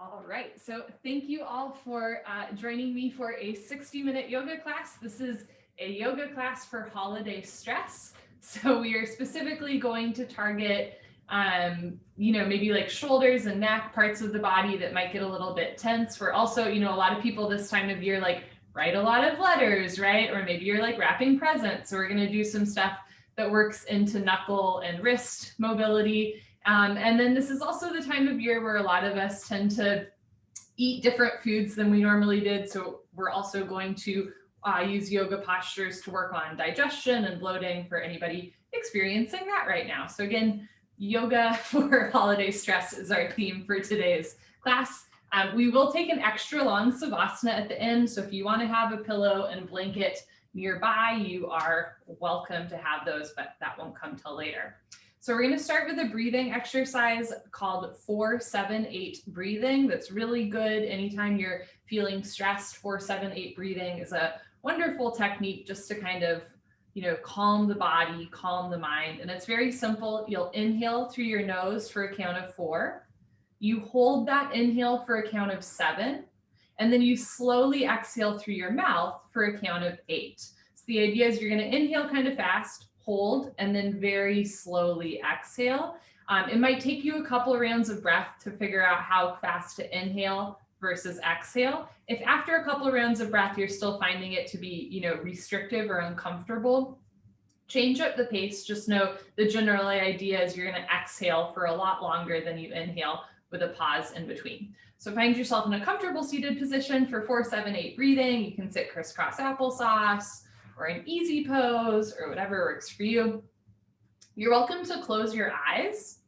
All right, so thank you all for joining me for a 60-minute yoga class. This is a yoga class for holiday stress. So we are specifically going to target, maybe like shoulders and neck, parts of the body that might get a little bit tense. We're also, a lot of people this time of year like write a lot of letters, right? Or maybe you're like wrapping presents. So we're going to do some stuff that works into knuckle and wrist mobility. And then this is also the time of year where a lot of us tend to eat different foods than we normally did. So we're also going to use yoga postures to work on digestion and bloating for anybody experiencing that right now. So again, yoga for holiday stress is our theme for today's class. We will take an extra long Savasana at the end. So if you want to have a pillow and blanket nearby, you are welcome to have those, but that won't come till later. So we're going to start with a breathing exercise called 4-7-8 breathing. That's really good anytime you're feeling stressed. 4-7-8 breathing is a wonderful technique just to kind of, calm the body, calm the mind. And it's very simple. You'll inhale through your nose for a count of 4. You hold that inhale for a count of 7. And then you slowly exhale through your mouth for a count of 8. So the idea is you're going to inhale kind of fast, hold, and then very slowly exhale. It might take you a couple of rounds of breath to figure out how fast to inhale versus exhale. If after a couple of rounds of breath, you're still finding it to be, restrictive or uncomfortable, change up the pace. Just know the general idea is you're going to exhale for a lot longer than you inhale with a pause in between. So find yourself in a comfortable seated position for 4-7-8 breathing. You can sit crisscross applesauce or an easy pose or whatever works for you. You're welcome to close your eyes.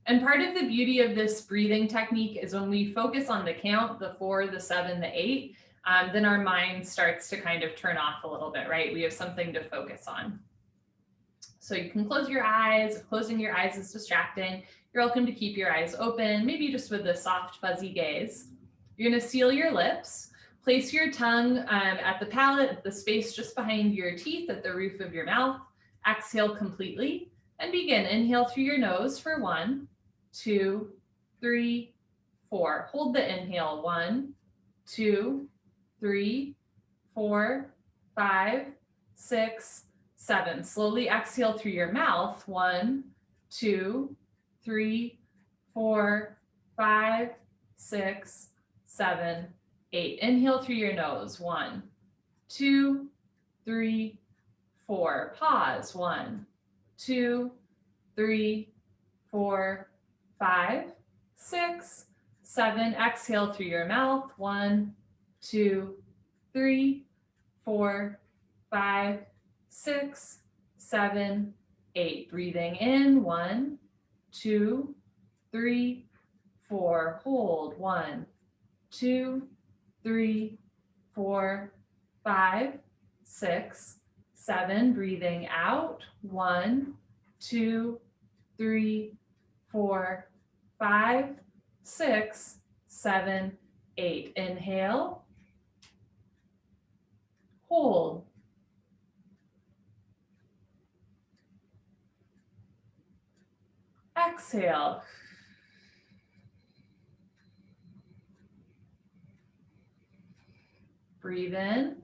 And part of the beauty of this breathing technique is when we focus on the count, the 4, the 7, the 8, then our mind starts to kind of turn off a little bit, right? We have something to focus on. So you can close your eyes. If closing your eyes is distracting, you're welcome to keep your eyes open, maybe just with a soft, fuzzy gaze. You're going to seal your lips. Place your tongue at the palate, at the space just behind your teeth, at the roof of your mouth. Exhale completely and begin. Inhale through your nose for 1, 2, 3, 4. Hold the inhale. 1, 2, 3, 4, 5, 6, 7. Slowly exhale through your mouth. 1, 2, 3, 4, 5, 6, 7, 8. Inhale through your nose. 1, 2, 3, 4. Pause. 1, 2, 3, 4, 5, 6, 7. Exhale through your mouth. 1, 2, 3, 4, 5, 6, 7, 8. Breathing in. 1, 2, 3, 4. Hold. 1, 2, 3, 4, 5, 6, 7. Breathing out. 1, 2, 3, 4, 5, 6, 7, 8. Inhale. Hold. Exhale. Breathe in.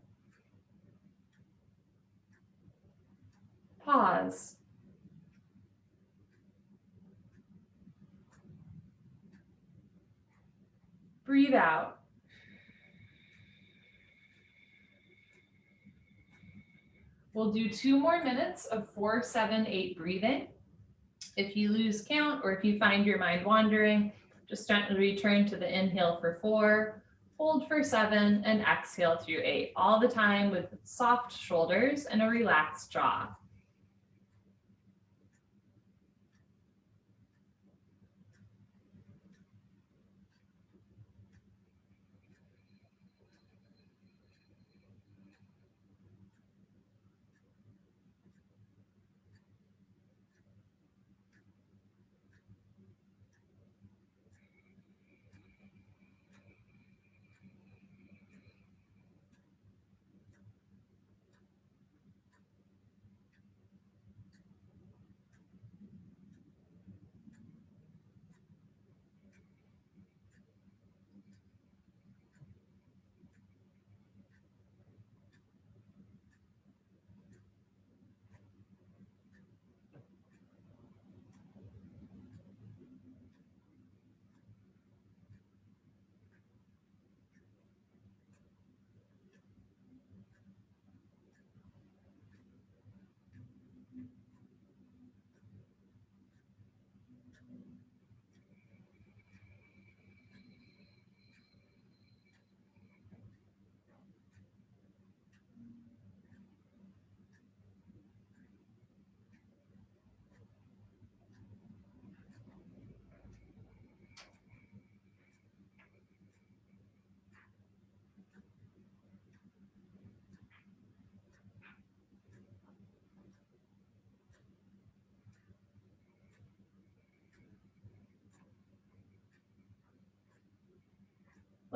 Pause. Breathe out. We'll do 2 more minutes of 4-7-8 breathing. If you lose count or if you find your mind wandering, just gently return to the inhale for 4, hold for 7, and exhale through 8, all the time with soft shoulders and a relaxed jaw.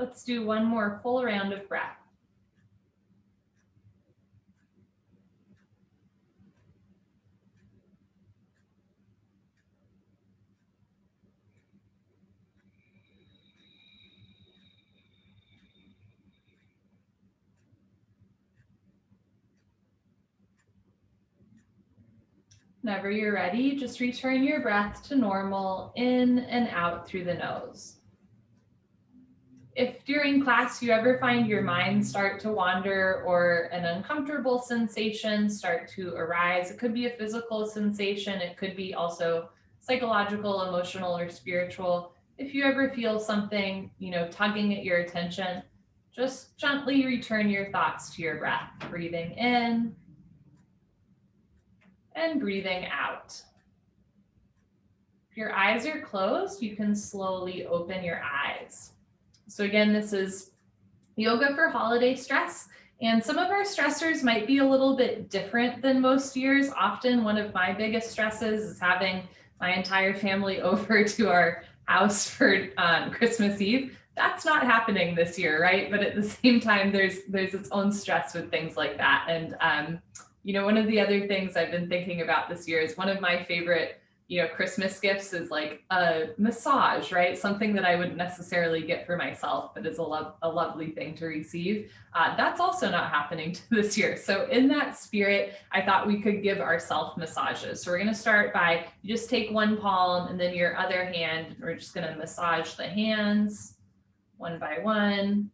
Let's do one more full round of breath. Whenever you're ready, just return your breath to normal, in and out through the nose. If during class you ever find your mind start to wander or an uncomfortable sensation start to arise, it could be a physical sensation, it could be also psychological, emotional, or spiritual. If you ever feel something, tugging at your attention, just gently return your thoughts to your breath, breathing in and breathing out. If your eyes are closed, you can slowly open your eyes. So again, this is yoga for holiday stress. And some of our stressors might be a little bit different than most years. Often one of my biggest stresses is having my entire family over to our house for Christmas Eve. That's not happening this year, right? But at the same time, there's its own stress with things like that. And one of the other things I've been thinking about this year is one of my favorite Christmas gifts is like a massage, right? Something that I wouldn't necessarily get for myself, but is a lovely thing to receive. That's also not happening this year. So in that spirit, I thought we could give ourselves massages. So we're going to start by, you just take one palm and then your other hand, we're just going to massage the hands one by one.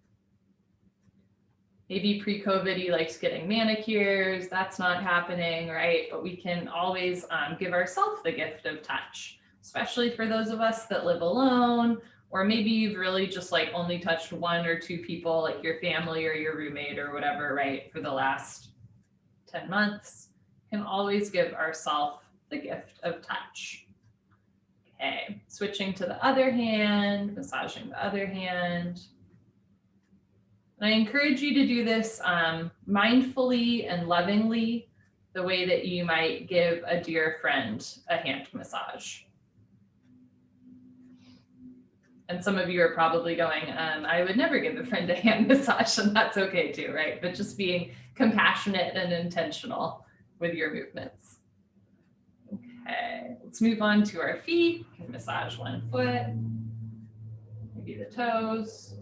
Maybe pre-COVID, you liked getting manicures. That's not happening, right? But we can always give ourselves the gift of touch, especially for those of us that live alone, or maybe you've really just like only touched one or two people, like your family or your roommate or whatever, right? For the last 10 months, can always give ourselves the gift of touch. Okay, switching to the other hand, massaging the other hand. And I encourage you to do this mindfully and lovingly, the way that you might give a dear friend a hand massage. And some of you are probably going, I would never give a friend a hand massage, and that's okay too, right? But just being compassionate and intentional with your movements. Okay, let's move on to our feet. You can massage one foot, maybe the toes.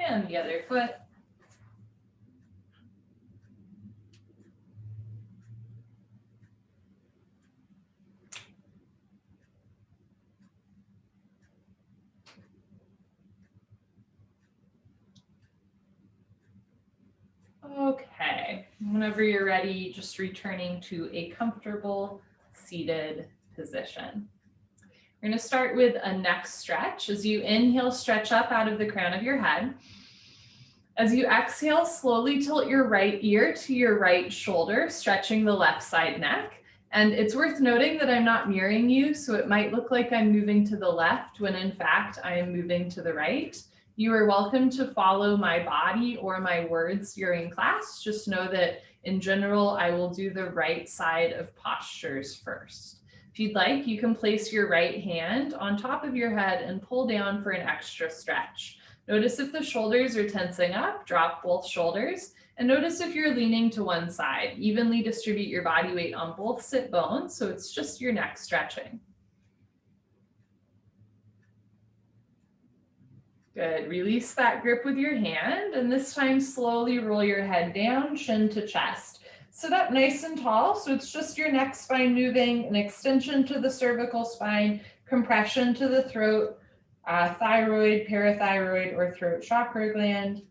And the other foot. Okay, whenever you're ready, just returning to a comfortable seated position. We're going to start with a neck stretch. As you inhale, stretch up out of the crown of your head. As you exhale, slowly tilt your right ear to your right shoulder, stretching the left side neck. And it's worth noting that I'm not mirroring you, so it might look like I'm moving to the left when in fact I am moving to the right. You are welcome to follow my body or my words during class. Just know that in general, I will do the right side of postures first. If you'd like, you can place your right hand on top of your head and pull down for an extra stretch. Notice if the shoulders are tensing up, drop both shoulders, and notice if you're leaning to one side. Evenly distribute your body weight on both sit bones, so it's just your neck stretching. Good, release that grip with your hand, and this time slowly roll your head down, chin to chest. Sit up nice and tall, so it's just your neck spine moving, an extension to the cervical spine, compression to the throat, thyroid, parathyroid, or throat chakra gland.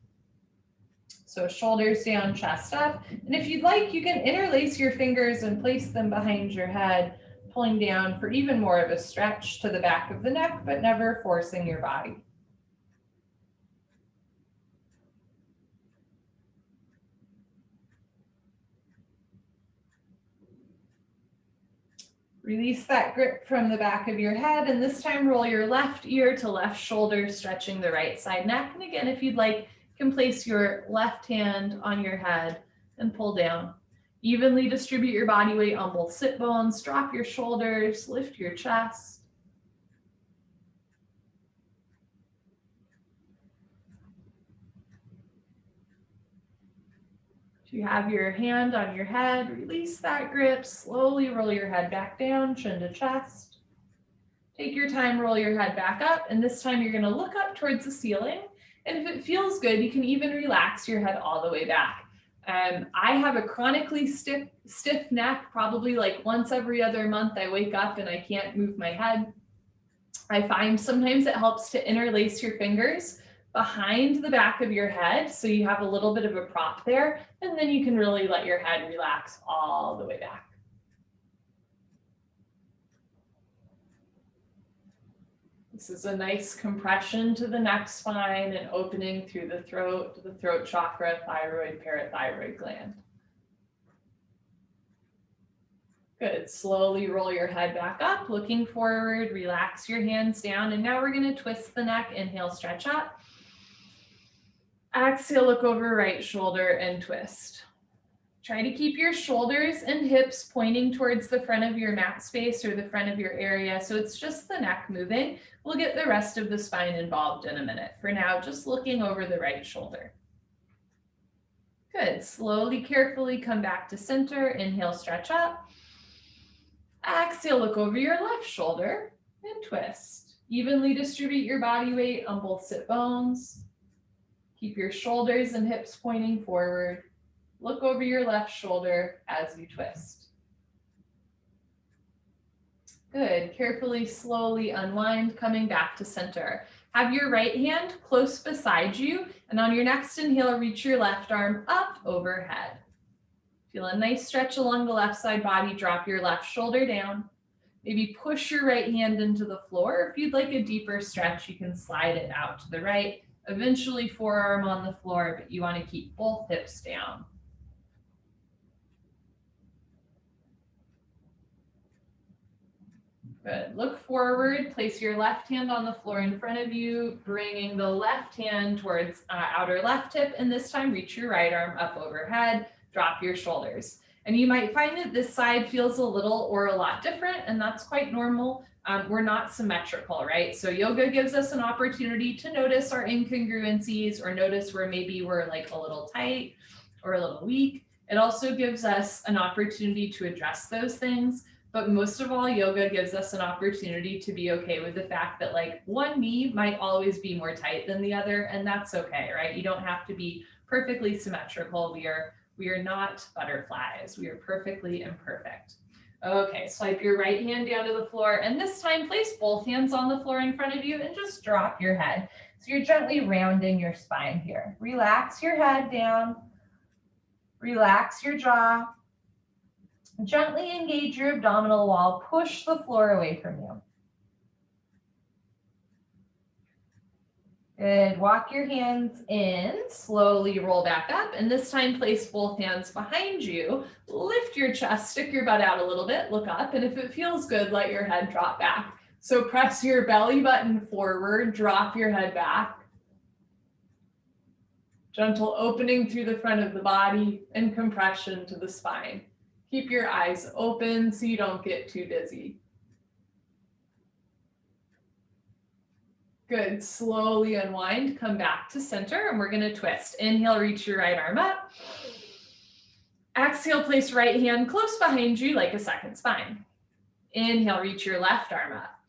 So shoulders down, chest up. And if you'd like, you can interlace your fingers and place them behind your head, pulling down for even more of a stretch to the back of the neck, but never forcing your body. Release that grip from the back of your head, and this time roll your left ear to left shoulder, stretching the right side neck. And again, if you'd like, You can place your left hand on your head and pull down. Evenly distribute your body weight on both sit bones, drop your shoulders, lift your chest. If you have your hand on your head, release that grip, slowly roll your head back down, chin to chest. Take your time, roll your head back up, and this time you're going to look up towards the ceiling, and if it feels good, you can even relax your head all the way back. I have a chronically stiff neck, probably like once every other month I wake up and I can't move my head. I find sometimes it helps to interlace your fingers behind the back of your head so you have a little bit of a prop there, and then you can really let your head relax all the way back. This is a nice compression to the neck spine and opening through the throat, to the throat chakra, thyroid, parathyroid gland. Good, slowly roll your head back up, looking forward, relax your hands down, and now we're gonna twist the neck, inhale, stretch up. Exhale, look over right shoulder and twist. Try to keep your shoulders and hips pointing towards the front of your mat space or the front of your area, so it's just the neck moving. We'll get the rest of the spine involved in a minute. For now, just looking over the right shoulder. Good, slowly, carefully come back to center, inhale, stretch up. Exhale, look over your left shoulder and twist. Evenly distribute your body weight on both sit bones. Keep your shoulders and hips pointing forward. Look over your left shoulder as you twist. Good, carefully, slowly unwind, coming back to center. Have your right hand close beside you, and on your next inhale, reach your left arm up overhead. Feel a nice stretch along the left side body, drop your left shoulder down. Maybe push your right hand into the floor. If you'd like a deeper stretch, you can slide it out to the right. Eventually forearm on the floor, but you want to keep both hips down. Good. Look forward, place your left hand on the floor in front of you, bringing the left hand towards outer left hip, and this time reach your right arm up overhead, drop your shoulders. And you might find that this side feels a little or a lot different, and that's quite normal. We're not symmetrical, right? So yoga gives us an opportunity to notice our incongruencies or notice where maybe we're like a little tight or a little weak. It also gives us an opportunity to address those things. But most of all, yoga gives us an opportunity to be okay with the fact that like one knee might always be more tight than the other, and that's okay, right? You don't have to be perfectly symmetrical. We are not butterflies. We are perfectly imperfect. Okay, swipe your right hand down to the floor, and this time place both hands on the floor in front of you and just drop your head. So you're gently rounding your spine here. Relax your head down. Relax your jaw. Gently engage your abdominal wall, push the floor away from you. Good, walk your hands in, slowly roll back up, and this time place both hands behind you. Lift your chest, stick your butt out a little bit, look up, and if it feels good, let your head drop back. So press your belly button forward, drop your head back. Gentle opening through the front of the body and compression to the spine. Keep your eyes open so you don't get too dizzy. Good, slowly unwind, come back to center, and we're gonna twist. Inhale, reach your right arm up. Exhale, place right hand close behind you like a second spine. Inhale, reach your left arm up.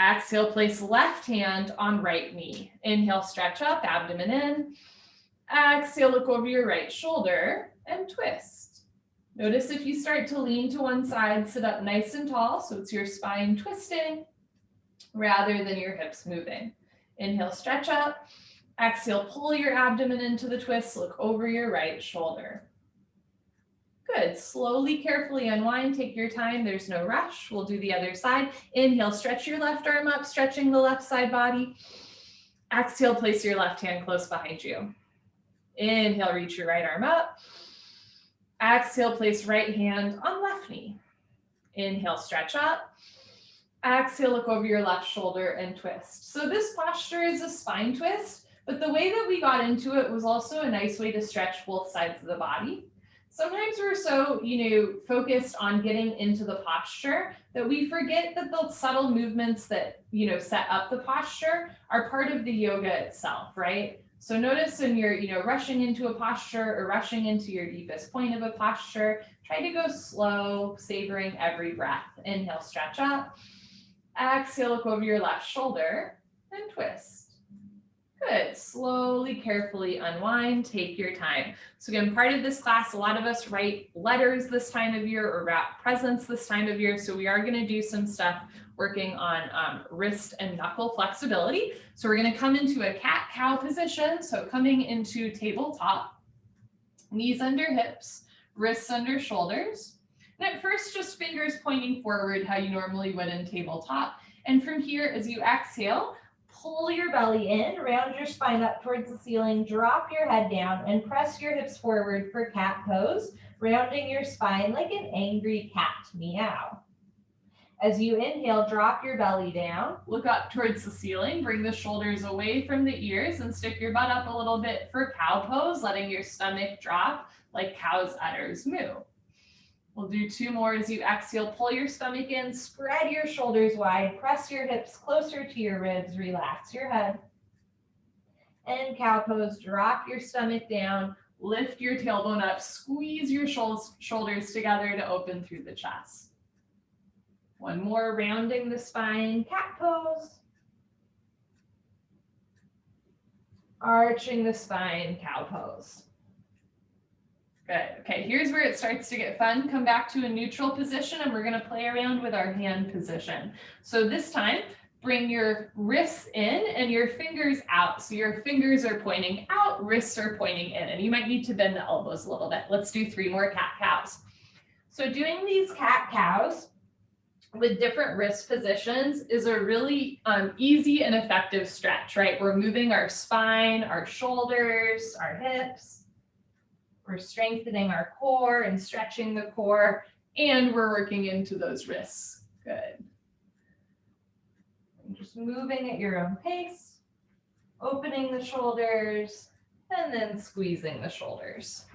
Exhale, place left hand on right knee. Inhale, stretch up, abdomen in. Exhale, look over your right shoulder and twist. Notice if you start to lean to one side, sit up nice and tall, so it's your spine twisting rather than your hips moving. Inhale, stretch up. Exhale, pull your abdomen into the twist, look over your right shoulder. Good, slowly, carefully unwind, take your time, there's no rush. We'll do the other side. Inhale, stretch your left arm up, stretching the left side body. Exhale, place your left hand close behind you. Inhale, reach your right arm up. Exhale, place right hand on left knee. Inhale, stretch up. Exhale, look over your left shoulder and twist. So this posture is a spine twist, But the way that we got into it was also a nice way to stretch both sides of the body. Sometimes we're so, focused on getting into the posture that we forget that the subtle movements that, set up the posture are part of the yoga itself, right? So notice when you're, rushing into a posture or rushing into your deepest point of a posture, try to go slow, savoring every breath. Inhale, stretch up. Exhale, look over your left shoulder and twist. Good. Slowly, carefully unwind. Take your time. So again, part of this class, a lot of us write letters this time of year or wrap presents this time of year. So we are going to do some stuff working on wrist and knuckle flexibility. So we're going to come into a cat-cow position. So coming into tabletop, knees under hips, wrists under shoulders. And at first, just fingers pointing forward, how you normally would in tabletop. And from here, as you exhale, pull your belly in, round your spine up towards the ceiling, drop your head down, and press your hips forward for cat pose, rounding your spine like an angry cat, meow. As you inhale, drop your belly down, look up towards the ceiling, bring the shoulders away from the ears, and stick your butt up a little bit for cow pose, letting your stomach drop like cow's udders moo. We'll do 2 more. As you exhale, pull your stomach in, spread your shoulders wide, press your hips closer to your ribs, relax your head. And cow pose, drop your stomach down, lift your tailbone up, squeeze your shoulders together to open through the chest. 1 more, rounding the spine, cat pose. Arching the spine, cow pose. Good. Okay, here's where it starts to get fun. Come back to a neutral position and we're going to play around with our hand position. So this time, bring your wrists in and your fingers out. So your fingers are pointing out, wrists are pointing in, and you might need to bend the elbows a little bit. Let's do 3 more cat-cows. So doing these cat-cows with different wrist positions is a really easy and effective stretch, right? We're moving our spine, our shoulders, our hips. We're strengthening our core and stretching the core, and we're working into those wrists. Good. And just moving at your own pace, opening the shoulders, and then squeezing the shoulders.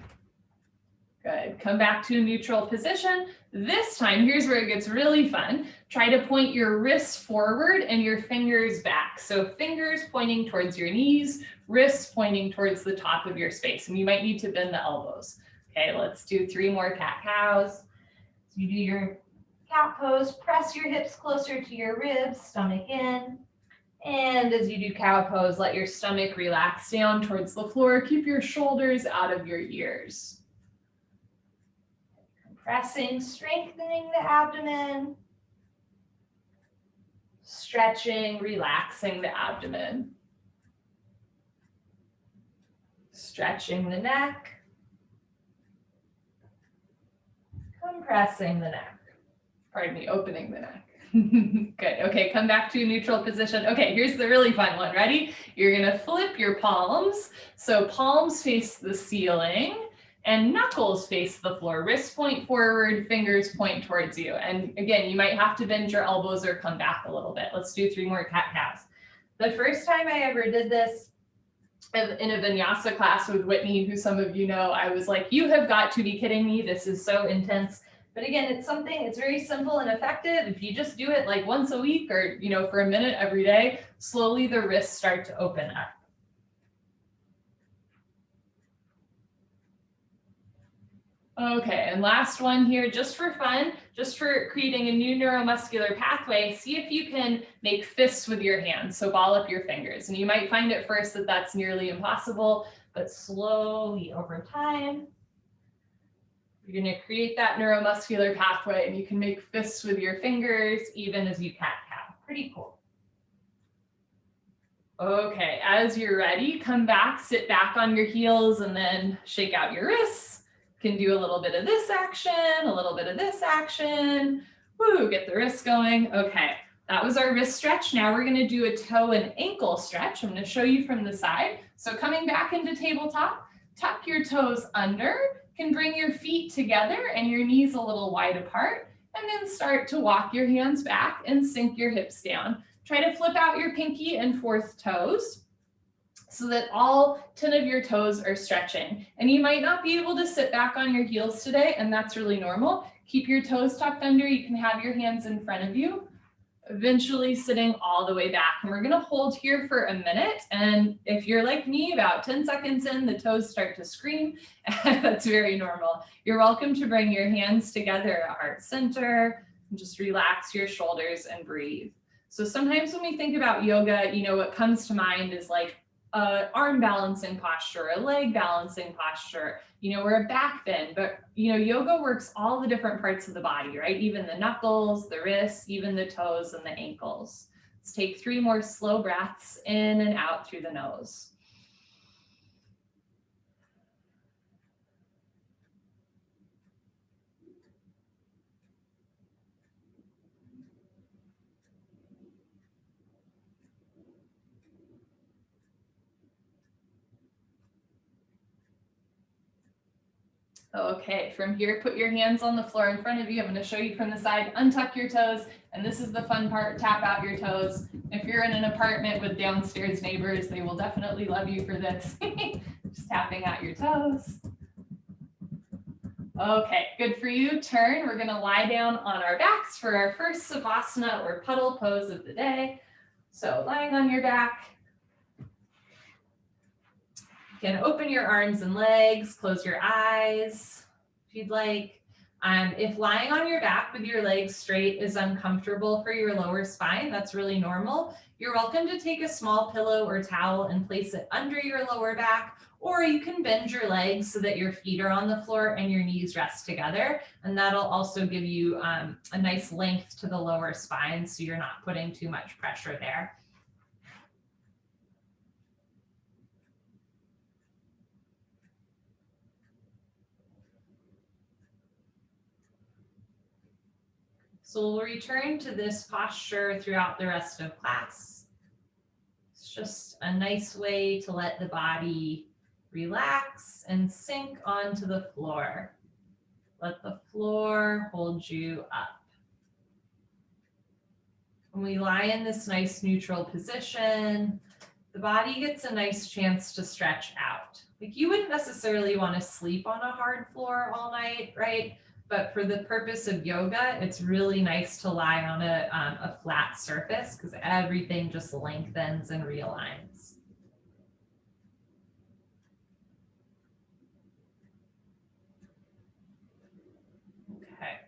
Good. Come back to a neutral position. This time, here's where it gets really fun. Try to point your wrists forward and your fingers back. So fingers pointing towards your knees, wrists pointing towards the top of your space. And you might need to bend the elbows. Okay, let's do 3 more cat-cows. So you do your cat pose, press your hips closer to your ribs, stomach in. And as you do cow pose, let your stomach relax down towards the floor. Keep your shoulders out of your ears. Pressing, strengthening the abdomen. Stretching, relaxing the abdomen. Stretching the neck. Compressing the neck. Pardon me, opening the neck. Good. Okay, come back to a neutral position. Okay, here's the really fun one. Ready? You're going to flip your palms. So palms face the ceiling and knuckles face the floor. Wrists point forward, fingers point towards you. And again, you might have to bend your elbows or come back a little bit. Let's do 3 more cat-cows. The first time I ever did this in a vinyasa class with Whitney, who some of you know, I was like, you have got to be kidding me. This is so intense. But again, it's very simple and effective. If you just do it like once a week or, for a minute every day, slowly the wrists start to open up. Okay, and last one here, just for fun, just for creating a new neuromuscular pathway, see if you can make fists with your hands. So ball up your fingers. And you might find at first that that's nearly impossible, but slowly over time, you're going to create that neuromuscular pathway and you can make fists with your fingers even as you cat-cow. Pretty cool. Okay, as you're ready, come back, sit back on your heels and then shake out your wrists. Can do a little bit of this action, a little bit of this action. Woo, get the wrists going. Okay, that was our wrist stretch. Now we're going to do a toe and ankle stretch. I'm going to show you from the side. So coming back into tabletop, tuck your toes under, can bring your feet together and your knees a little wide apart, and then start to walk your hands back and sink your hips down. Try to flip out your pinky and 4th toes. so that all 10 of your toes are stretching. And you might not be able to sit back on your heels today, and that's really normal. Keep your toes tucked under. You can have your hands in front of you, eventually sitting all the way back. And we're gonna hold here for a minute. And if you're like me, about 10 seconds in, the toes start to scream. That's very normal. You're welcome to bring your hands together at heart center and just relax your shoulders and breathe. So sometimes when we think about yoga, what comes to mind is like arm balancing posture, a leg balancing posture, or a back bend. But, yoga works all the different parts of the body, right? Even the knuckles, the wrists, even the toes and the ankles. Let's take 3 more slow breaths in and out through the nose. Okay, from here, put your hands on the floor in front of you. I'm going to show you from the side, untuck your toes. And this is the fun part, tap out your toes. If you're in an apartment with downstairs neighbors, they will definitely love you for this. Just tapping out your toes. Okay, good for you. Turn. We're going to lie down on our backs for our first Savasana or Puddle Pose of the day. So lying on your back. You can open your arms and legs, close your eyes if you'd like. If lying on your back with your legs straight is uncomfortable for your lower spine, that's really normal. You're welcome to take a small pillow or towel and place it under your lower back, or you can bend your legs so that your feet are on the floor and your knees rest together. And that'll also give you a nice length to the lower spine so you're not putting too much pressure there. So we'll return to this posture throughout the rest of class. It's just a nice way to let the body relax and sink onto the floor. Let the floor hold you up. When we lie in this nice neutral position, the body gets a nice chance to stretch out. Like you wouldn't necessarily want to sleep on a hard floor all night, right? But for the purpose of yoga, it's really nice to lie on a flat surface because everything just lengthens and realigns. Okay.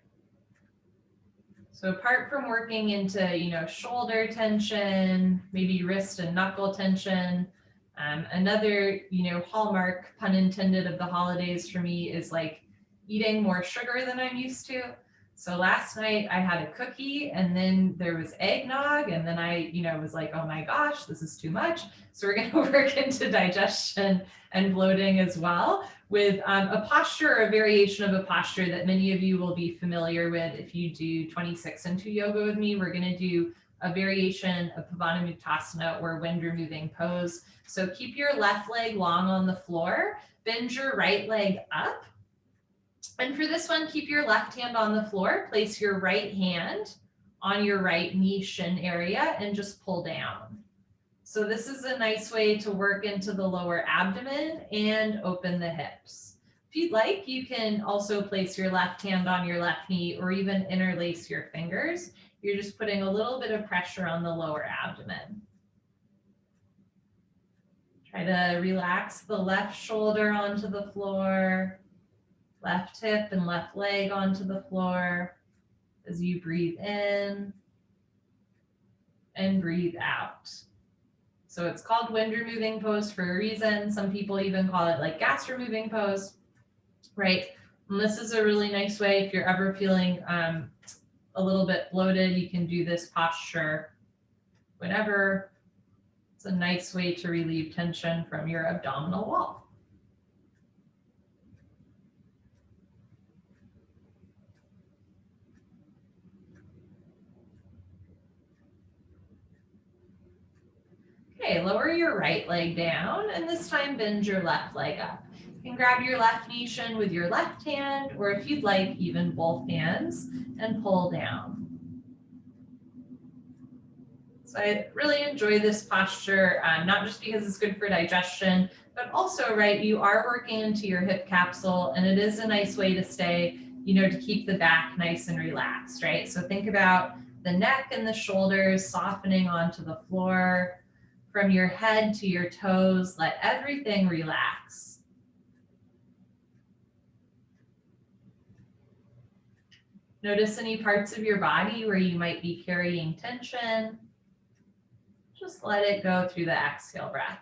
So apart from working into, shoulder tension, maybe wrist and knuckle tension, another, hallmark, pun intended, of the holidays for me is like eating more sugar than I'm used to. So last night I had a cookie and then there was eggnog and then I, was like, oh my gosh, this is too much. So we're going to work into digestion and bloating as well with a posture or a variation of a posture that many of you will be familiar with. If you do 26 and 2 yoga with me, we're going to do a variation of Pavana Mutasa or wind removing pose. So keep your left leg long on the floor, bend your right leg up. And for this one, keep your left hand on the floor, place your right hand on your right knee shin area and just pull down. So this is a nice way to work into the lower abdomen and open the hips. If you'd like, you can also place your left hand on your left knee or even interlace your fingers. You're just putting a little bit of pressure on the lower abdomen. Try to relax the left shoulder onto the floor. Left hip and left leg onto the floor as you breathe in and breathe out. So it's called wind removing pose for a reason. Some people even call it like gas removing pose, right? And this is a really nice way if you're ever feeling a little bit bloated, you can do this posture whenever. It's a nice way to relieve tension from your abdominal wall. Okay, lower your right leg down and this time bend your left leg up. You can grab your left knee shin with your left hand, or if you'd like, even both hands, and pull down. So I really enjoy this posture, not just because it's good for digestion, but also, right, you are working into your hip capsule, and it is a nice way to stay, to keep the back nice and relaxed, right? So think about the neck and the shoulders softening onto the floor. From your head to your toes, let everything relax. Notice any parts of your body where you might be carrying tension. Just let it go through the exhale breath.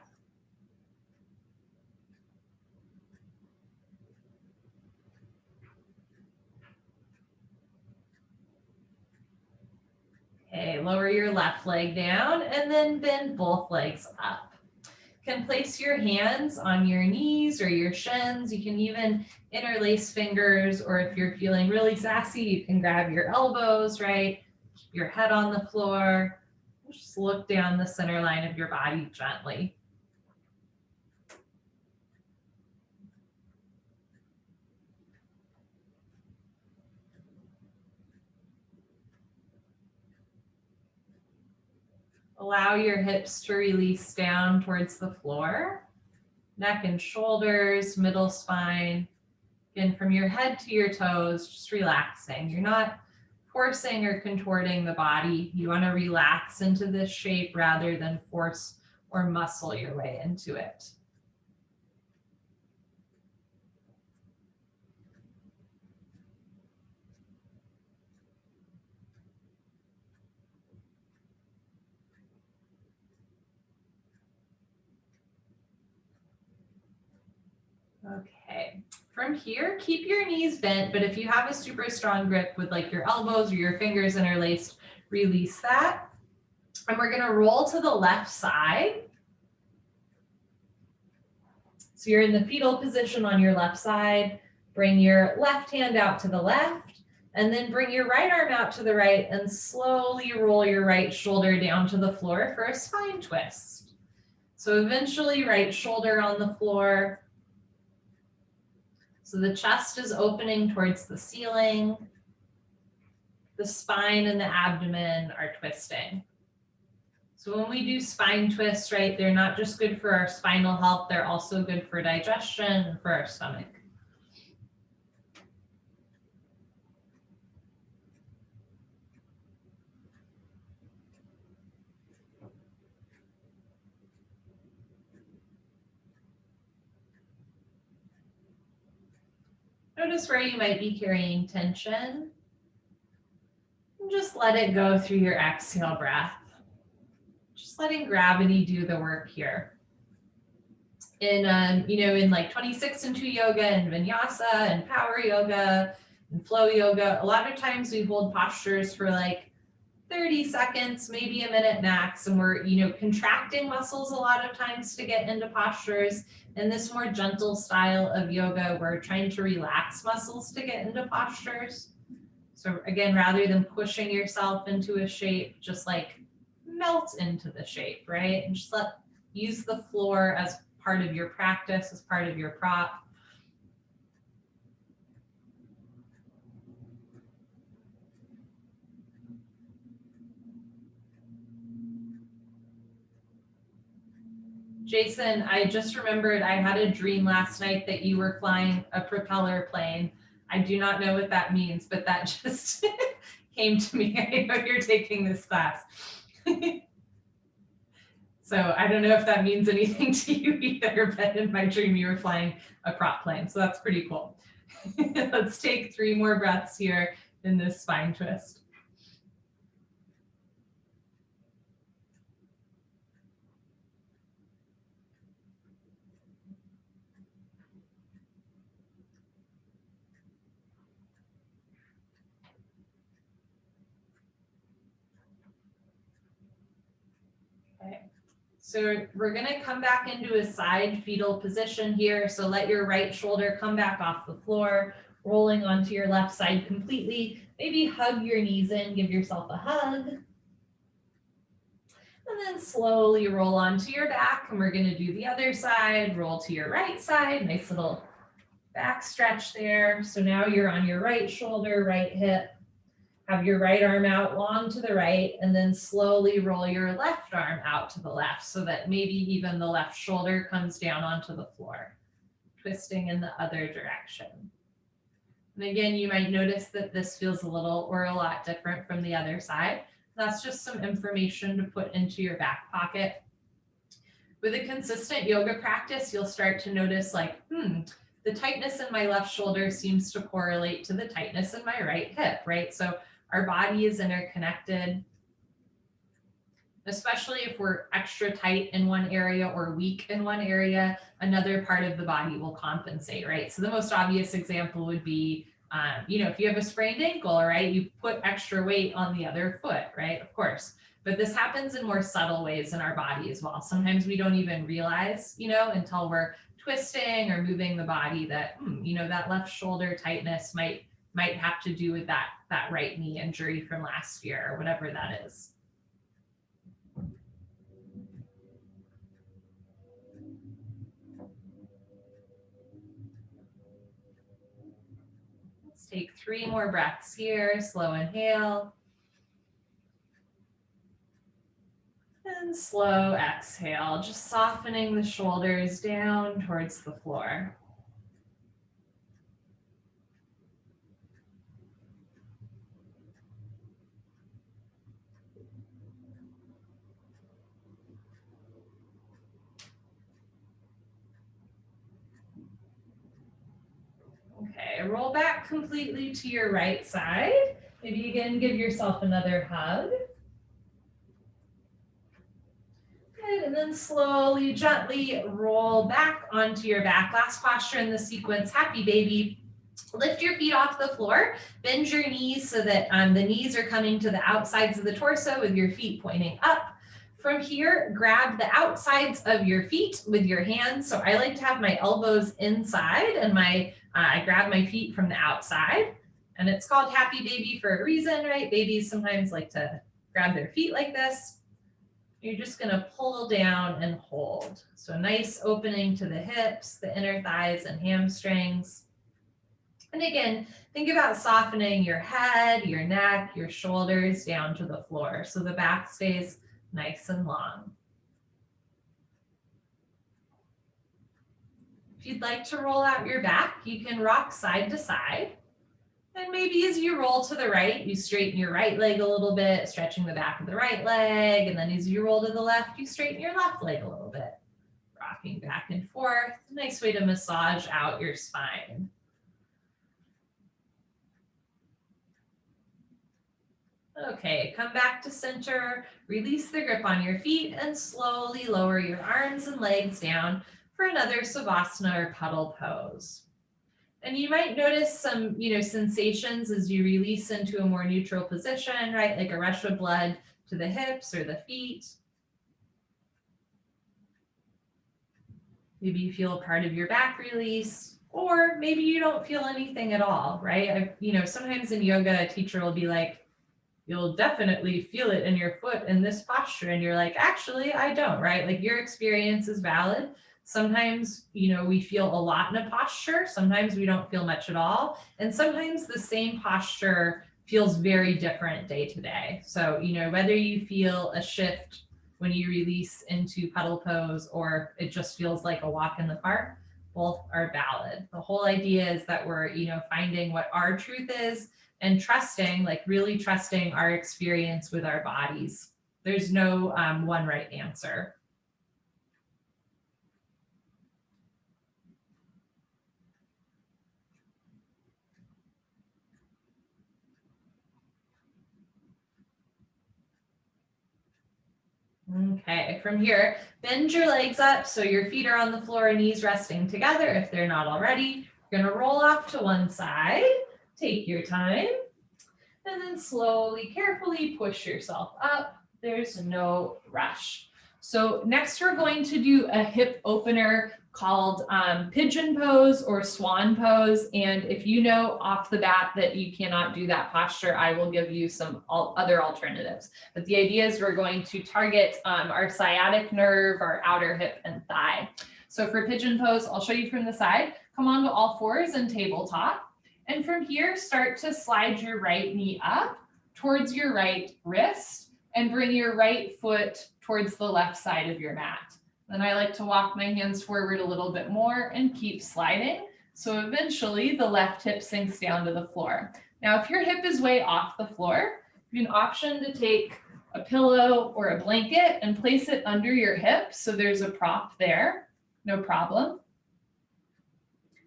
Okay, lower your left leg down and then bend both legs up. You can place your hands on your knees or your shins. You can even interlace fingers, or if you're feeling really sassy, you can grab your elbows, right? Keep your head on the floor. Just look down the center line of your body gently. Allow your hips to release down towards the floor, neck and shoulders, middle spine. Again, from your head to your toes, just relaxing. You're not forcing or contorting the body. You want to relax into this shape rather than force or muscle your way into it. Okay, from here, keep your knees bent, but if you have a super strong grip with like your elbows or your fingers interlaced, release that. And we're gonna roll to the left side. So you're in the fetal position on your left side. Bring your left hand out to the left, and then bring your right arm out to the right and slowly roll your right shoulder down to the floor for a spine twist. So eventually right shoulder on the floor. So the chest is opening towards the ceiling. The spine and the abdomen are twisting. So when we do spine twists, right, they're not just good for our spinal health, they're also good for digestion and for our stomach. Notice where you might be carrying tension. And just let it go through your exhale breath. Just letting gravity do the work here. In like 26 and 2 yoga and vinyasa and power yoga and flow yoga, a lot of times we hold postures for like 30 seconds, maybe a minute max, and we're, contracting muscles a lot of times to get into postures. In this more gentle style of yoga, we're trying to relax muscles to get into postures. So again, rather than pushing yourself into a shape, just like melt into the shape, right? And just use the floor as part of your practice, as part of your prop. Jason, I just remembered I had a dream last night that you were flying a propeller plane. I do not know what that means, but that just came to me. I know you're taking this class. So I don't know if that means anything to you either, but in my dream you were flying a prop plane. So that's pretty cool. Let's take 3 more breaths here in this spine twist. Okay. So we're going to come back into a side fetal position here. So let your right shoulder come back off the floor, rolling onto your left side completely. Maybe hug your knees in, give yourself a hug. And then slowly roll onto your back. And we're going to do the other side. Roll to your right side. Nice little back stretch there. So now you're on your right shoulder, right hip. Have your right arm out long to the right, and then slowly roll your left arm out to the left so that maybe even the left shoulder comes down onto the floor, twisting in the other direction. And again, you might notice that this feels a little or a lot different from the other side. That's just some information to put into your back pocket. With a consistent yoga practice, you'll start to notice like, the tightness in my left shoulder seems to correlate to the tightness in my right hip, right? So our body is interconnected, especially if we're extra tight in one area or weak in one area, another part of the body will compensate, right? So the most obvious example would be, if you have a sprained ankle, right, you put extra weight on the other foot, right? Of course. But this happens in more subtle ways in our body as well. Sometimes we don't even realize, until we're twisting or moving the body that, that left shoulder tightness might have to do with that right knee injury from last year or whatever that is. Let's take 3 more breaths here. Slow inhale. And slow exhale, just softening the shoulders down towards the floor. Okay, roll back completely to your right side. Maybe again, give yourself another hug. Good, and then slowly, gently roll back onto your back. Last posture in the sequence, happy baby. Lift your feet off the floor, bend your knees so that the knees are coming to the outsides of the torso with your feet pointing up. From here, grab the outsides of your feet with your hands. So I like to have my elbows inside and I grab my feet from the outside. And it's called happy baby for a reason, right? Babies sometimes like to grab their feet like this. You're just gonna pull down and hold. So nice opening to the hips, the inner thighs and hamstrings. And again, think about softening your head, your neck, your shoulders down to the floor so the back stays nice and long. If you'd like to roll out your back, you can rock side to side. And maybe as you roll to the right, you straighten your right leg a little bit, stretching the back of the right leg. And then as you roll to the left, you straighten your left leg a little bit, rocking back and forth. Nice way to massage out your spine. Okay, come back to center, release the grip on your feet and slowly lower your arms and legs down for another Savasana or Puddle Pose. And you might notice some, sensations as you release into a more neutral position, right? Like a rush of blood to the hips or the feet. Maybe you feel part of your back release, or maybe you don't feel anything at all, right? Sometimes in yoga, a teacher will be like, you'll definitely feel it in your foot in this posture. And you're like, actually, I don't, right? Like your experience is valid. Sometimes, we feel a lot in a posture. Sometimes we don't feel much at all. And sometimes the same posture feels very different day to day. So, whether you feel a shift when you release into Puddle Pose or it just feels like a walk in the park, both are valid. The whole idea is that we're, finding what our truth is and trusting, like really trusting our experience with our bodies. There's no one right answer. Okay, from here, bend your legs up so your feet are on the floor and knees resting together if they're not already. You're gonna roll off to one side, take your time, and then slowly, carefully push yourself up. There's no rush. So next we're going to do a hip opener called Pigeon Pose or Swan Pose. And if you know off the bat that you cannot do that posture, I will give you some other alternatives. But the idea is we're going to target our sciatic nerve, our outer hip and thigh. So for Pigeon Pose, I'll show you from the side. Come on to all fours and tabletop. And from here, start to slide your right knee up, towards your right wrist and bring your right foot towards the left side of your mat. Then I like to walk my hands forward a little bit more and keep sliding. So eventually the left hip sinks down to the floor. Now, if your hip is way off the floor, you have an option to take a pillow or a blanket and place it under your hip. So there's a prop there, no problem.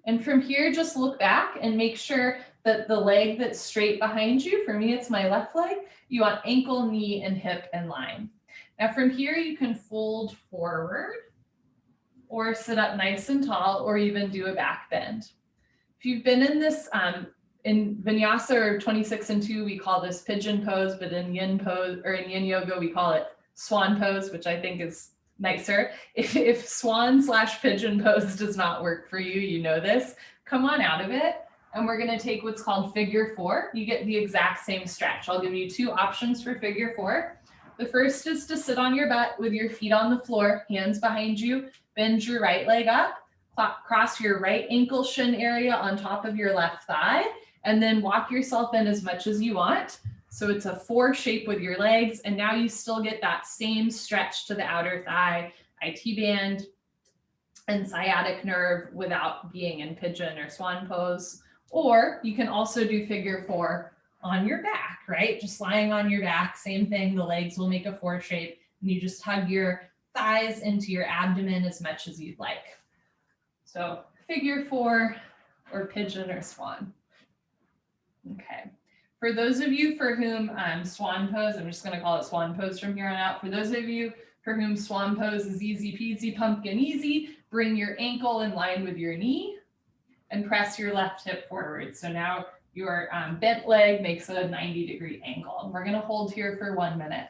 And from here, just look back and make sure that the leg that's straight behind you, for me, it's my left leg, you want ankle, knee, and hip in line. Now from here, you can fold forward or sit up nice and tall or even do a back bend. If you've been in this, in Vinyasa or 26 and 2, we call this Pigeon Pose, but in Yin Pose or in Yin Yoga, we call it Swan Pose, which I think is nicer. If Swan/Pigeon Pose does not work for you, you know this, come on out of it. And we're gonna take what's called figure 4. You get the exact same stretch. I'll give you 2 options for figure 4. The first is to sit on your butt with your feet on the floor, hands behind you, bend your right leg up, cross your right ankle shin area on top of your left thigh, and then walk yourself in as much as you want. So it's a 4 shape with your legs, and now you still get that same stretch to the outer thigh, IT band, and sciatic nerve without being in pigeon or swan pose. Or you can also do figure 4 on your back, right? Just lying on your back, same thing, the legs will make a 4 shape, and you just hug your thighs into your abdomen as much as you'd like. So figure 4 or pigeon or swan. Okay. For those of you for whom Swan Pose, I'm just going to call it Swan Pose from here on out. For those of you for whom Swan Pose is easy peasy, pumpkin easy, bring your ankle in line with your knee and press your left hip forward. So now your bent leg makes a 90-degree angle. And we're going to hold here for 1 minute.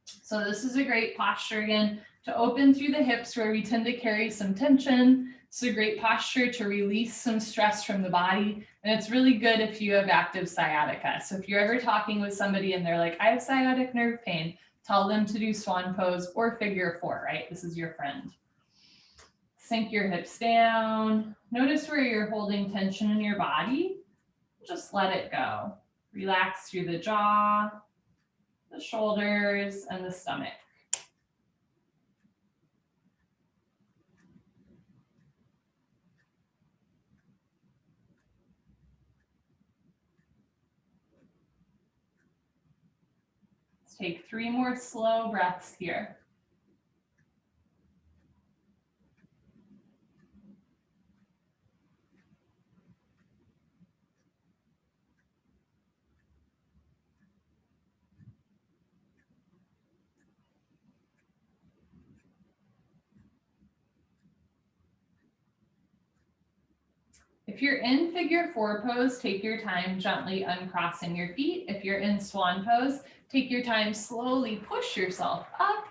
So this is a great posture again to open through the hips where we tend to carry some tension. It's a great posture to release some stress from the body. And it's really good if you have active sciatica. So if you're ever talking with somebody and they're like, I have sciatic nerve pain, tell them to do Swan Pose or figure 4, right? This is your friend. Sink your hips down. Notice where you're holding tension in your body. Just let it go. Relax through the jaw, the shoulders, and the stomach. Let's take 3 more slow breaths here. If you're in figure 4 pose, take your time gently uncrossing your feet. If you're in Swan Pose, take your time, slowly push yourself up.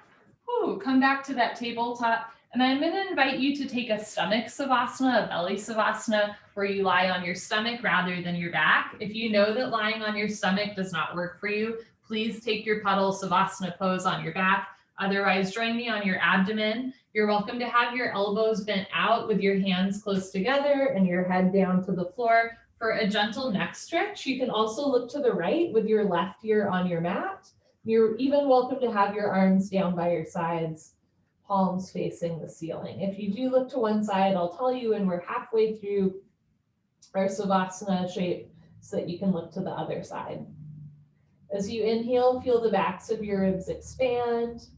Ooh, come back to that tabletop. And I'm going to invite you to take a stomach Savasana, a belly Savasana, where you lie on your stomach rather than your back. If you know that lying on your stomach does not work for you, please take your Puddle Savasana pose on your back. Otherwise, join me on your abdomen. You're welcome to have your elbows bent out with your hands close together and your head down to the floor for a gentle neck stretch. You can also look to the right with your left ear on your mat. You're even welcome to have your arms down by your sides, palms facing the ceiling. If you do look to one side, I'll tell you when we're halfway through our Savasana shape so that you can look to the other side. As you inhale, feel the backs of your ribs expand.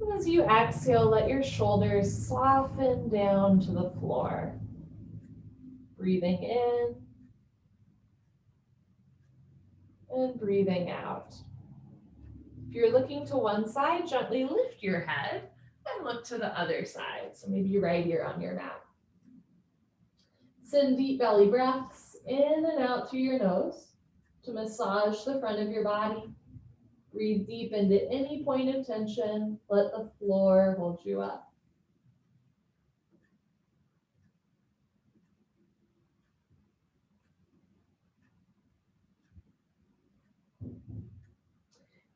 And as you exhale, let your shoulders soften down to the floor. Breathing in and breathing out. If you're looking to one side, gently lift your head and look to the other side. So maybe right ear on your mat. Send deep belly breaths in and out through your nose to massage the front of your body. Breathe deep into any point of tension. Let the floor hold you up.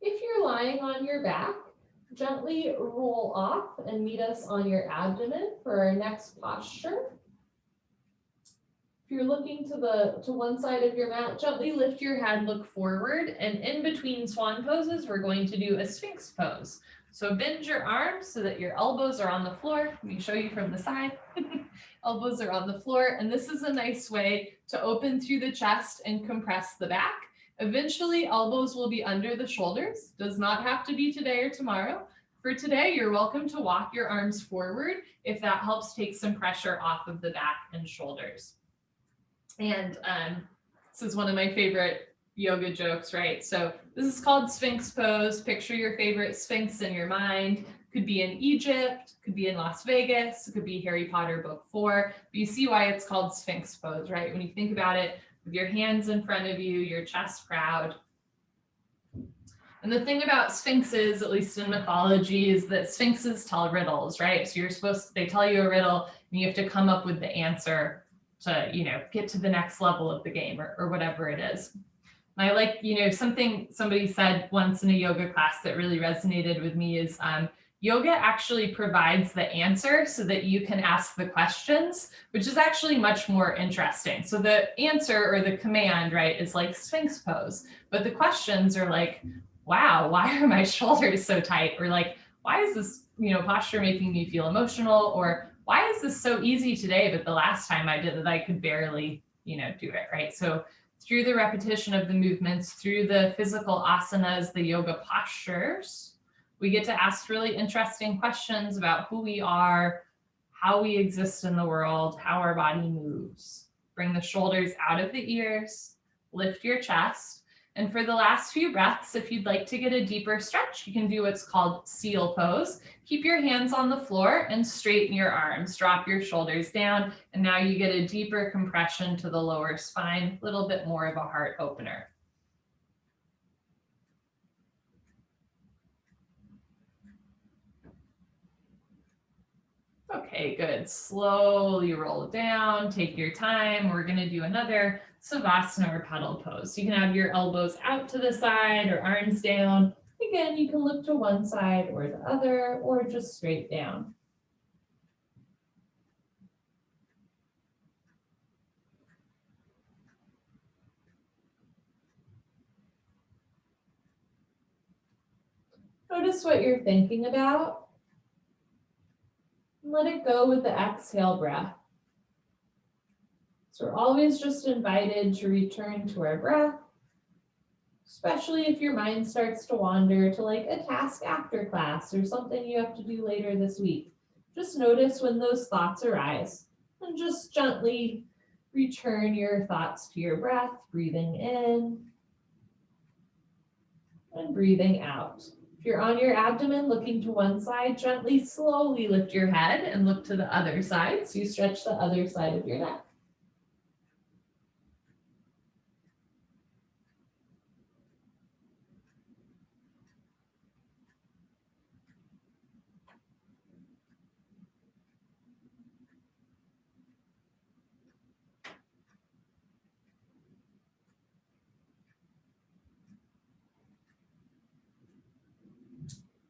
If you're lying on your back, gently roll off and meet us on your abdomen for our next posture. If you're looking to one side of your mat, gently lift your head, look forward, and in between swan poses, we're going to do a Sphinx pose. So bend your arms so that your elbows are on the floor. Let me show you from the side. Elbows are on the floor, and this is a nice way to open through the chest and compress the back. Eventually, elbows will be under the shoulders. Does not have to be today or tomorrow. For today, you're welcome to walk your arms forward if that helps take some pressure off of the back and shoulders. And this is one of my favorite yoga jokes, right? So this is called Sphinx Pose. Picture your favorite Sphinx in your mind. Could be in Egypt, could be in Las Vegas, it could be Harry Potter book 4. But you see why it's called Sphinx Pose, right? When you think about it, with your hands in front of you, your chest proud. And the thing about sphinxes, at least in mythology, is that sphinxes tell riddles, right? So they tell you a riddle and you have to come up with the answer to, get to the next level of the game or whatever it is. And I like, something somebody said once in a yoga class that really resonated with me is yoga actually provides the answer so that you can ask the questions, which is actually much more interesting. So the answer or the command, right, is like Sphinx pose, but the questions are like, wow, why are my shoulders so tight? Or like, why is this, posture making me feel emotional? Or why is this so easy today, but the last time I did it, I could barely, do it, right? So through the repetition of the movements, through the physical asanas, the yoga postures, we get to ask really interesting questions about who we are, how we exist in the world, how our body moves. Bring the shoulders out of the ears, lift your chest. And for the last few breaths, if you'd like to get a deeper stretch, you can do what's called seal pose. Keep your hands on the floor and straighten your arms. Drop your shoulders down. And now you get a deeper compression to the lower spine, a little bit more of a heart opener. Okay, good. Slowly roll it down. Take your time. We're going to do another Savasana or Puddle Pose. You can have your elbows out to the side or arms down. Again, you can look to one side or the other, or just straight down. Notice what you're thinking about. Let it go with the exhale breath. So we're always just invited to return to our breath, especially if your mind starts to wander to like a task after class or something you have to do later this week. Just notice when those thoughts arise and just gently return your thoughts to your breath, breathing in and breathing out. If you're on your abdomen looking to one side, gently, slowly lift your head and look to the other side. So you stretch the other side of your neck.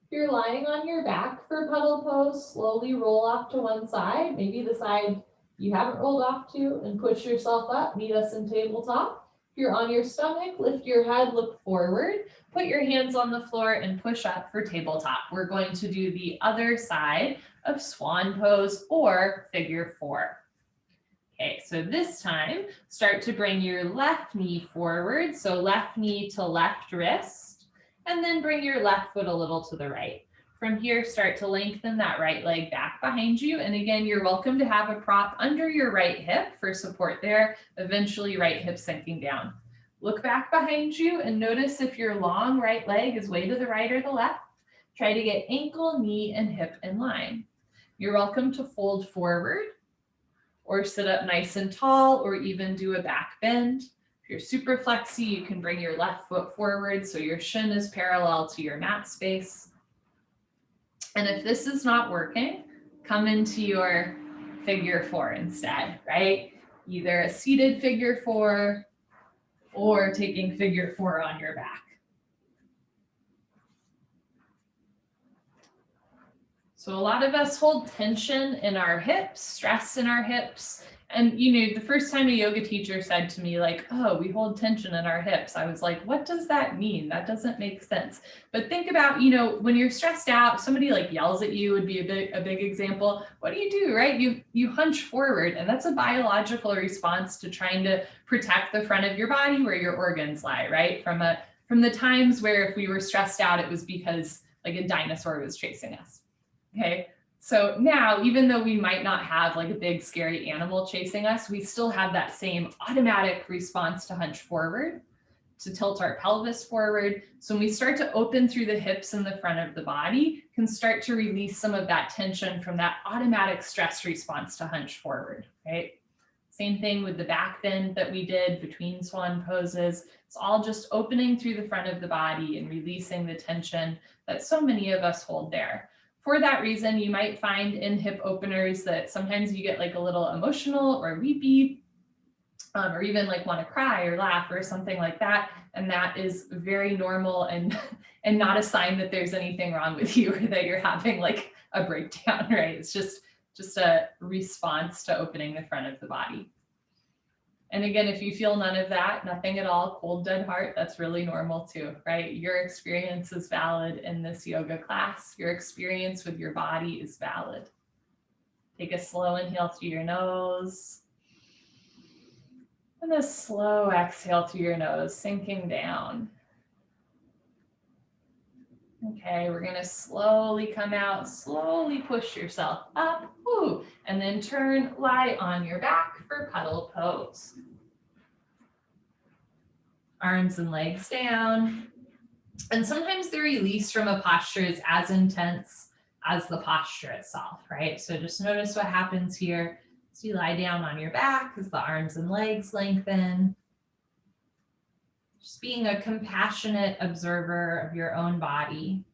If you're lying on your back for Puddle Pose, slowly roll off to one side, maybe the side you haven't rolled off to, and push yourself up. Meet us in tabletop. If you're on your stomach, lift your head, look forward, put your hands on the floor and push up for tabletop. We're going to do the other side of Swan Pose or Figure 4. Okay, so this time, start to bring your left knee forward. So left knee to left wrist. And then bring your left foot a little to the right. From here, start to lengthen that right leg back behind you. And again, you're welcome to have a prop under your right hip for support there, eventually right hip sinking down. Look back behind you and notice if your long right leg is way to the right or the left. Try to get ankle, knee, and hip in line. You're welcome to fold forward or sit up nice and tall or even do a back bend. If you're super flexy, you can bring your left foot forward so your shin is parallel to your mat space. And if this is not working, come into your Figure 4 instead, right? Either a seated Figure 4 or taking Figure 4 on your back. So a lot of us hold tension in our hips, stress in our hips. And, you know, the first time a yoga teacher said to me, like, oh, we hold tension in our hips, I was like, what does that mean? That doesn't make sense. But think about, you know, when you're stressed out, somebody like yells at you would be a big example. What do, right? You hunch forward, and that's a biological response to trying to protect the front of your body where your organs lie, right? From the times where if we were stressed out, it was because like a dinosaur was chasing us. Okay. So now, even though we might not have like a big scary animal chasing us, we still have that same automatic response to hunch forward, to tilt our pelvis forward. So when we start to open through the hips and the front of the body, can start to release some of that tension from that automatic stress response to hunch forward, right? Same thing with the back bend that we did between swan poses. It's all just opening through the front of the body and releasing the tension that so many of us hold there. For that reason, you might find in hip openers that sometimes you get like a little emotional or weepy, or even like want to cry or laugh or something like that. And that is very normal and not a sign that there's anything wrong with you or that you're having like a breakdown, right? It's just a response to opening the front of the body. And again, if you feel none of that, nothing at all, cold, dead heart, that's really normal too, right? Your experience is valid in this yoga class. Your experience with your body is valid. Take a slow inhale through your nose. And a slow exhale through your nose, sinking down. Okay, we're gonna slowly come out, slowly push yourself up, woo, and then lie on your back for puddle pose. Arms and legs down. And sometimes the release from a posture is as intense as the posture itself, right? So just notice what happens here as you lie down on your back, as the arms and legs lengthen. Just being a compassionate observer of your own body.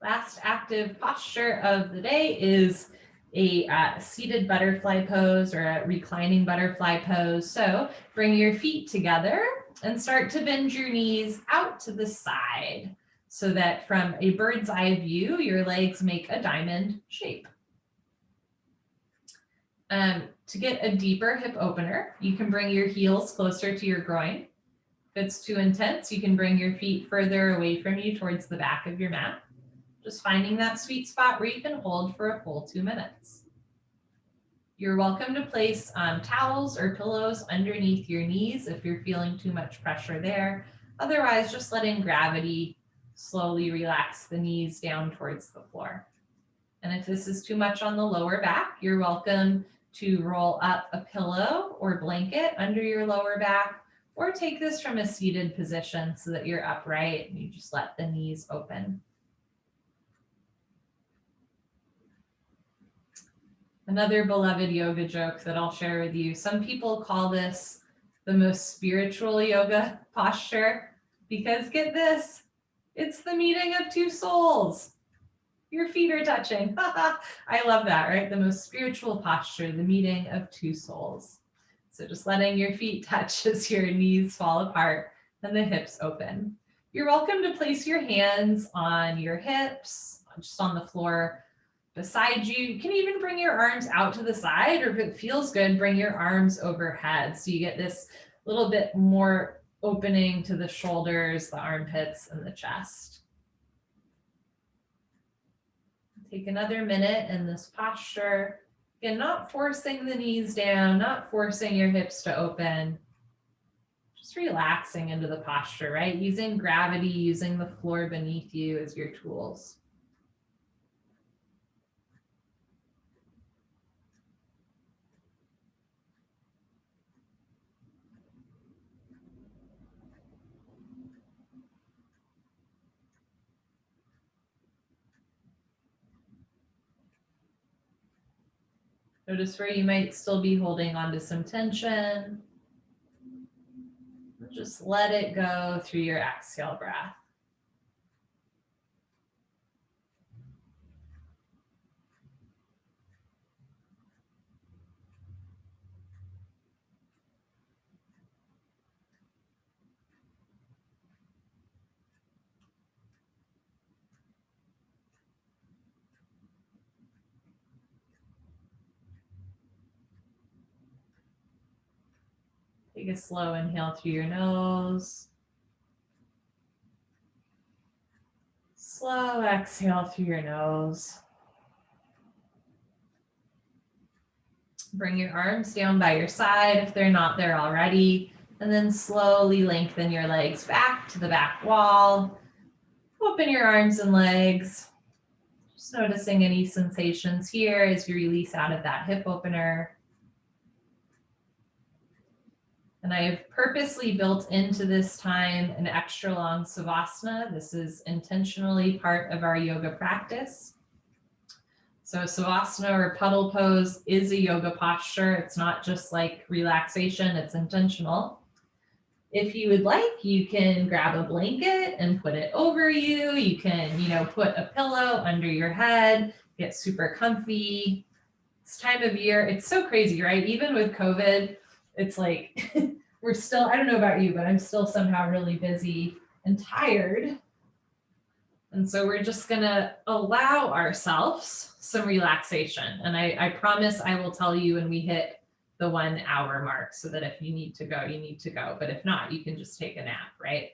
Last active posture of the day is a seated butterfly pose or a reclining butterfly pose. So bring your feet together and start to bend your knees out to the side so that from a bird's eye view, your legs make a diamond shape. To get a deeper hip opener, you can bring your heels closer to your groin. If it's too intense, you can bring your feet further away from you towards the back of your mat. Just finding that sweet spot where you can hold for a full 2 minutes. You're welcome to place towels or pillows underneath your knees if you're feeling too much pressure there. Otherwise, just letting gravity slowly relax the knees down towards the floor. And if this is too much on the lower back, you're welcome to roll up a pillow or blanket under your lower back, or take this from a seated position so that you're upright and you just let the knees open. Another beloved yoga joke that I'll share with you. Some people call this the most spiritual yoga posture because get this, it's the meeting of two souls. Your feet are touching. I love that, right? The most spiritual posture, the meeting of two souls. So just letting your feet touch as your knees fall apart and the hips open. You're welcome to place your hands on your hips, just on the floor beside you. You can even bring your arms out to the side, or if it feels good, bring your arms overhead. So you get this little bit more opening to the shoulders, the armpits, and the chest. Take another minute in this posture. Again, not forcing the knees down, not forcing your hips to open. Just relaxing into the posture, right? Using gravity, using the floor beneath you as your tools. Notice where you might still be holding on to some tension. Just let it go through your exhale breath. Take a slow inhale through your nose. Slow exhale through your nose. Bring your arms down by your side if they're not there already, and then slowly lengthen your legs back to the back wall. Open your arms and legs. Just noticing any sensations here as you release out of that hip opener. And I have purposely built into this time an extra long Savasana. This is intentionally part of our yoga practice. So Savasana or Puddle Pose is a yoga posture. It's not just like relaxation, it's intentional. If you would like, you can grab a blanket and put it over you. You can, put a pillow under your head, get super comfy. This time of year, it's so crazy, right? Even with COVID, it's like we're still, I don't know about you, but I'm still somehow really busy and tired. And so we're just gonna allow ourselves some relaxation. And I promise I will tell you when we hit the 1 hour mark so that if you need to go, you need to go. But if not, you can just take a nap, right?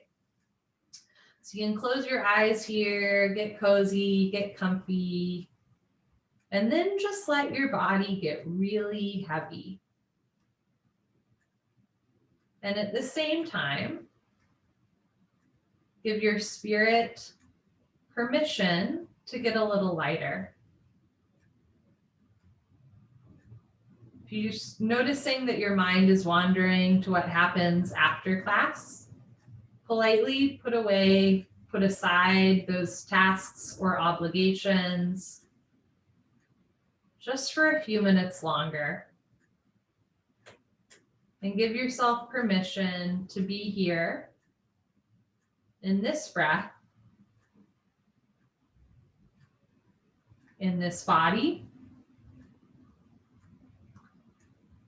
So you can close your eyes here, get cozy, get comfy, and then just let your body get really heavy. And at the same time, give your spirit permission to get a little lighter. If you're just noticing that your mind is wandering to what happens after class, politely put aside those tasks or obligations just for a few minutes longer. And give yourself permission to be here in this breath, in this body,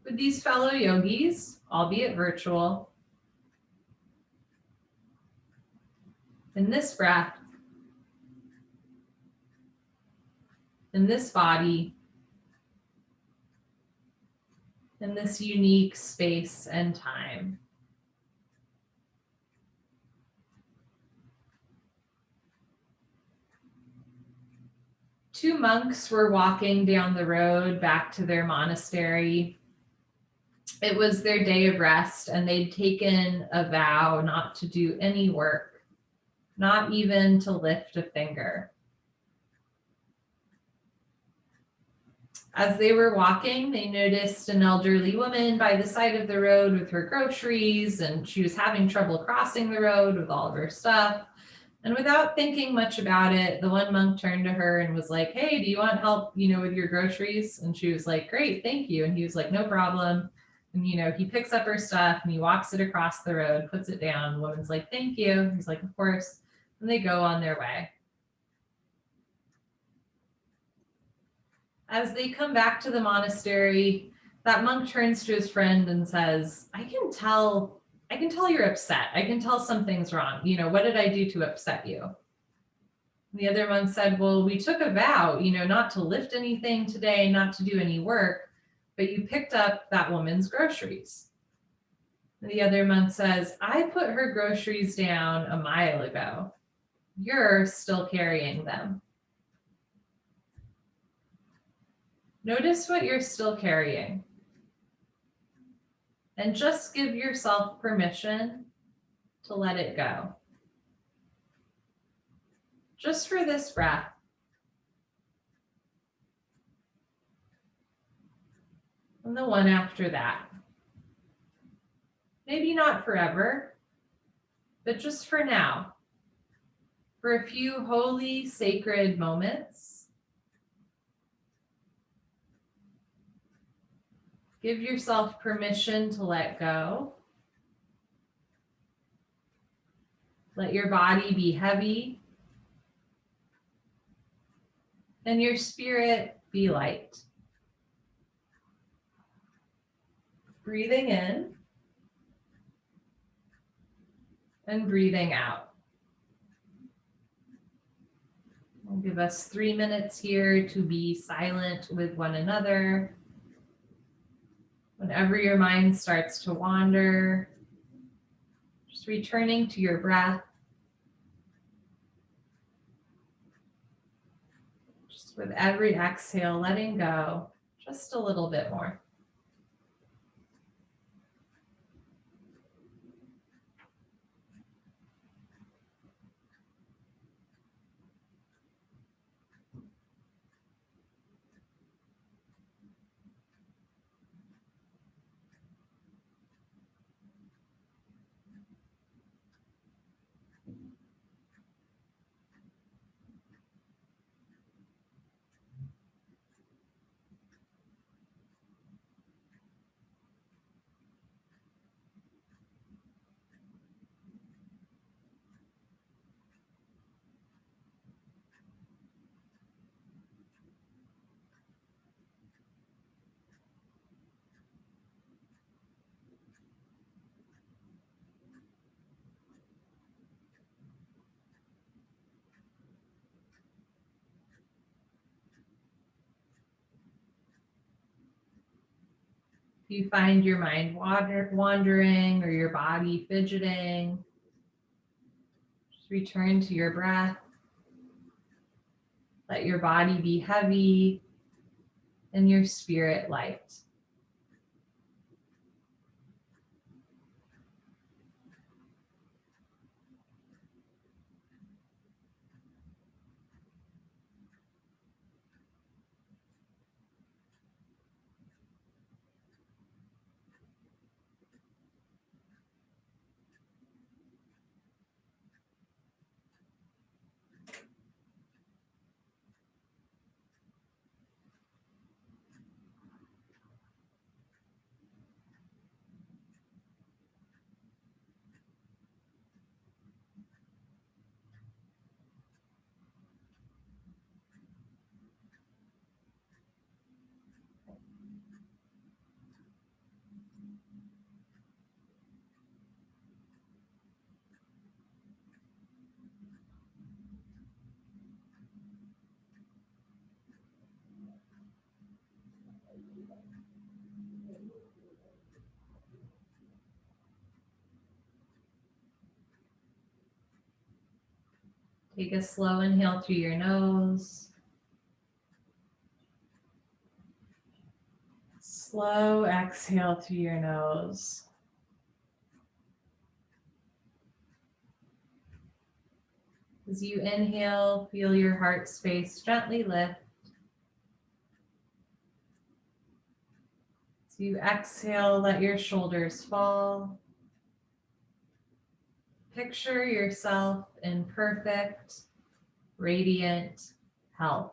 with these fellow yogis, albeit virtual, in this breath, in this body, in this unique space and time. Two monks were walking down the road back to their monastery. It was their day of rest, and they'd taken a vow not to do any work, not even to lift a finger. As they were walking, they noticed an elderly woman by the side of the road with her groceries, and she was having trouble crossing the road with all of her stuff. And without thinking much about it, the one monk turned to her and was like, "Hey, do you want help, with your groceries?" And she was like, "Great, thank you." And he was like, "No problem." And, he picks up her stuff and he walks it across the road, puts it down. The woman's like, "Thank you." He's like, "Of course." And they go on their way. As they come back to the monastery, that monk turns to his friend and says, I can tell you're upset. I can tell something's wrong. What did I do to upset you?" The other monk said, "Well, we took a vow, not to lift anything today, not to do any work, but you picked up that woman's groceries." The other monk says, "I put her groceries down a mile ago. You're still carrying them." Notice what you're still carrying. And just give yourself permission to let it go. Just for this breath. And the one after that. Maybe not forever, but just for now. For a few holy, sacred moments. Give yourself permission to let go. Let your body be heavy and your spirit be light. Breathing in and breathing out. We'll give us 3 minutes here to be silent with one another. Whenever your mind starts to wander, just returning to your breath. Just with every exhale, letting go just a little bit more. If you find your mind wandering or your body fidgeting, just return to your breath. Let your body be heavy and your spirit light. Take a slow inhale through your nose. Slow exhale through your nose. As you inhale, feel your heart space gently lift. As you exhale, let your shoulders fall. Picture yourself in perfect, radiant health.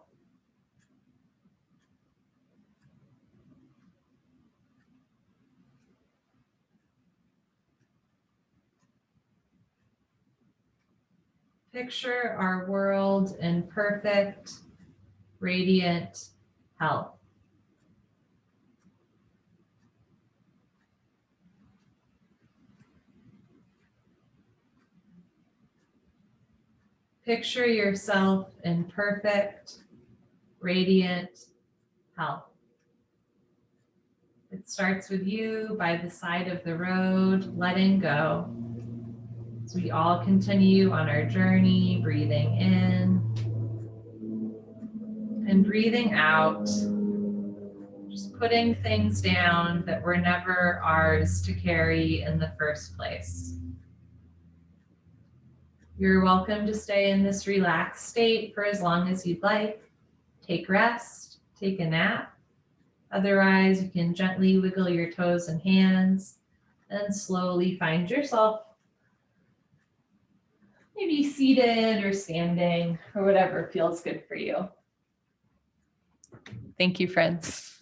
Picture our world in perfect, radiant health. Picture yourself in perfect, radiant health. It starts with you by the side of the road, letting go. As we all continue on our journey, breathing in and breathing out, just putting things down that were never ours to carry in the first place. You're welcome to stay in this relaxed state for as long as you'd like. Take rest, take a nap. Otherwise, you can gently wiggle your toes and hands and slowly find yourself maybe seated or standing or whatever feels good for you. Thank you, friends.